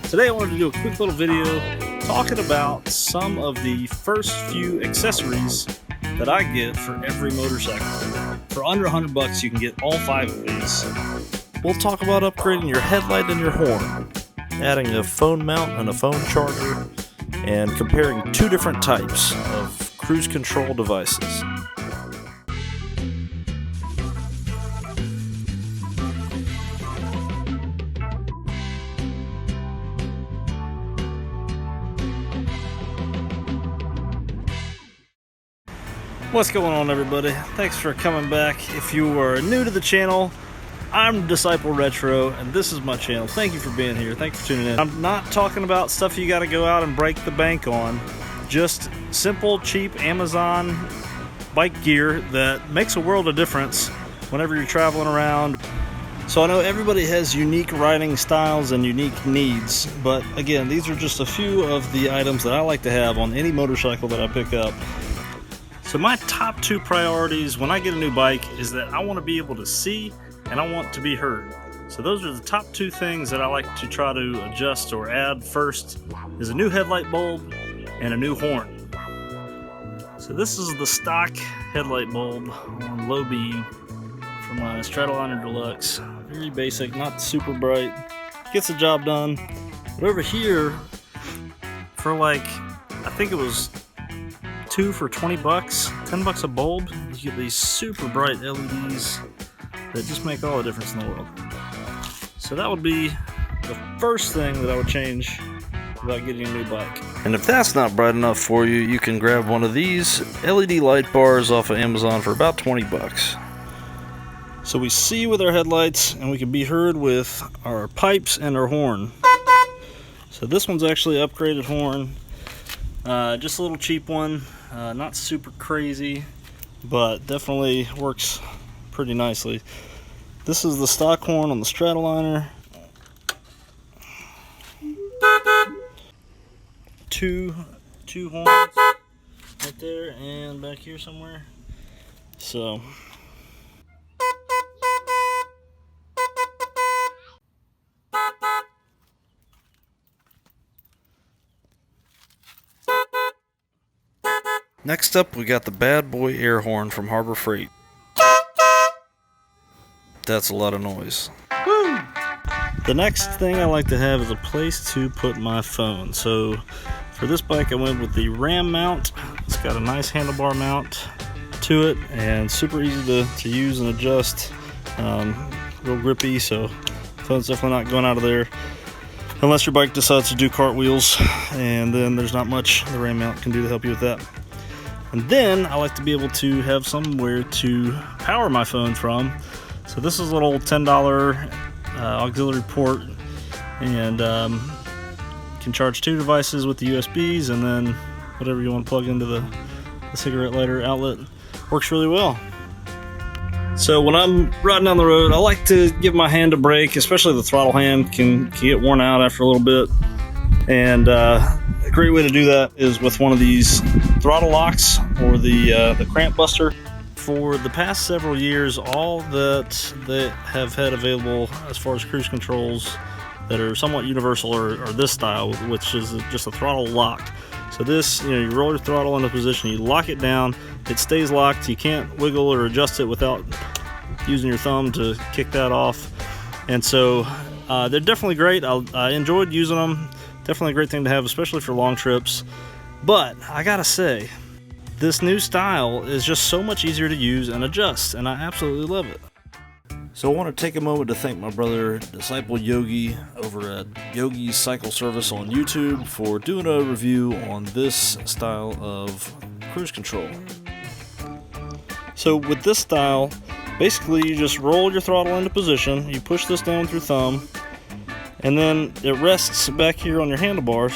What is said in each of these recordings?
Today I wanted to do a quick little video talking about some of the first few accessories that I get for every motorcycle. For under 100 bucks you can get all 5 of these. We'll talk about upgrading your headlight and your horn, adding a phone mount and a phone charger, and comparing 2 different types of cruise control devices. What's going on, everybody? Thanks for coming back. If you are new to the channel, I'm Disciple Retro and this is my channel. Thank you for being here. Thank you for tuning in. I'm not talking about stuff you got to go out and break the bank on. Just simple, cheap Amazon bike gear that makes a world of difference whenever you're traveling around. So I know everybody has unique riding styles and unique needs, but again, these are just a few of the items that I like to have on any motorcycle that I pick up. So my top 2 priorities when I get a new bike is that I want to be able to see and I want to be heard. So those are the top 2 things that I like to try to adjust or add first, is a new headlight bulb and a new horn. So this is the stock headlight bulb on low beam for my Stratoliner Deluxe. Very basic, not super bright, gets the job done. But over here, for like, I think it was 2 for 20 bucks, 10 bucks a bulb, you get these super bright LEDs that just make all the difference in the world. So that would be the first thing that I would change about getting a new bike. And if that's not bright enough for you, you can grab one of these LED light bars off of Amazon for about 20 bucks. So we see with our headlights and we can be heard with our pipes and our horn. So this one's actually an upgraded horn. Just a little cheap one, not super crazy, but definitely works pretty nicely. This is the stock horn on the Stratoliner. 2 horns right there and back here somewhere. So Next up, we got the bad boy air horn from Harbor Freight. That's a lot of noise. Woo! The next thing I like to have is a place to put my phone. So for this bike I went with the Ram mount. It's got a nice handlebar mount to it and super easy to use and adjust. Real grippy, so phone's definitely not going out of there unless your bike decides to do cartwheels, and then there's not much the Ram mount can do to help you with that. And then I like to be able to have somewhere to power my phone from. So this is a little $10 auxiliary port, and can charge 2 devices with the USBs, and then whatever you want to plug into the cigarette lighter outlet. Works really well. So when I'm riding down the road, I like to give my hand a break, especially the throttle hand can get worn out after a little bit. And a great way to do that is with one of these throttle locks or the cramp buster. For the past several years, all that they have had available as far as cruise controls that are somewhat universal are this style, which is just a throttle lock. So this, you roll your throttle into position, you lock it down, it stays locked, you can't wiggle or adjust it without using your thumb to kick that off. And so they're definitely great. I enjoyed using them. Definitely a great thing to have, especially for long trips. But I gotta say, this new style is just so much easier to use and adjust, and I absolutely love it. So I want to take a moment to thank my brother Disciple Yogi over at Yogi's Cycle Service on YouTube for doing a review on this style of cruise control. So with this style, basically you just roll your throttle into position, you push this down with your thumb, and then it rests back here on your handlebars,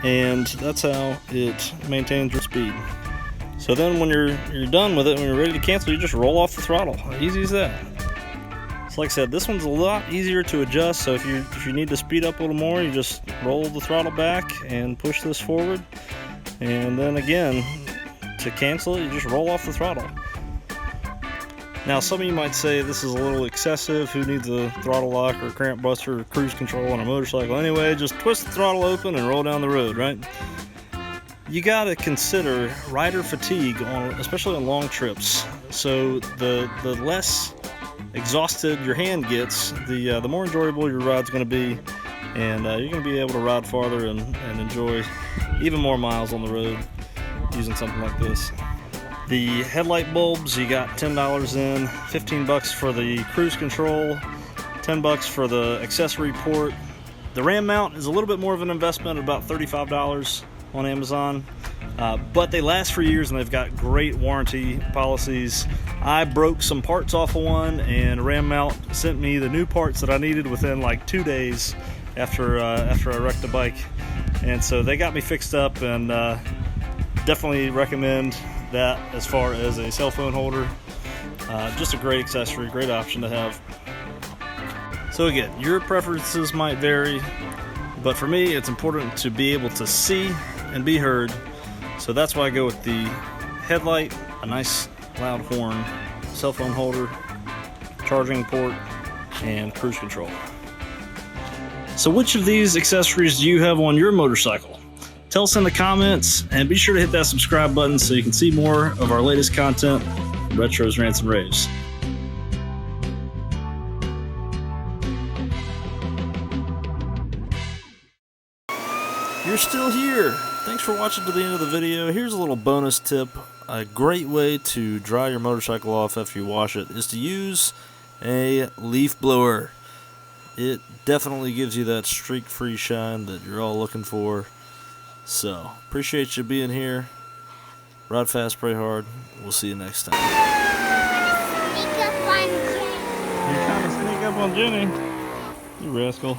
and that's how it maintains your speed. So then when you're done with it, when you're ready to cancel, you just roll off the throttle. Easy as that. So like I said, this one's a lot easier to adjust, so if you need to speed up a little more, you just roll the throttle back and push this forward, and then again, to cancel it, you just roll off the throttle. Now, some of you might say this is a little excessive. Who needs a throttle lock or cramp buster or cruise control on a motorcycle anyway? Just twist the throttle open and roll down the road, right? You gotta consider rider fatigue, especially on long trips. So the less exhausted your hand gets, the more enjoyable your ride's gonna be, and you're gonna be able to ride farther and enjoy even more miles on the road using something like this. The headlight bulbs, you got $10 in, $15 for the cruise control, $10 for the accessory port. The ram mount is a little bit more of an investment, about $35 on Amazon, but they last for years and they've got great warranty policies. I broke some parts off of one, and ram mount sent me the new parts that I needed within like 2 days after I wrecked the bike, and so they got me fixed up, and definitely recommend that as far as a cell phone holder. Just a great accessory, great option to have. So again, your preferences might vary, but for me it's important to be able to see and be heard, so that's why I go with the headlight, a nice loud horn, cell phone holder, charging port, and cruise control. So which of these accessories do you have on your motorcycle? Tell us in the comments, and be sure to hit that subscribe button so you can see more of our latest content from Retros, Rants, and Raves. You're still here. Thanks for watching to the end of the video. Here's a little bonus tip. A great way to dry your motorcycle off after you wash it is to use a leaf blower. It definitely gives you that streak-free shine that you're all looking for. So, appreciate you being here. Ride fast, pray hard. We'll see you next time. You're trying to sneak up on Jenny. You rascal.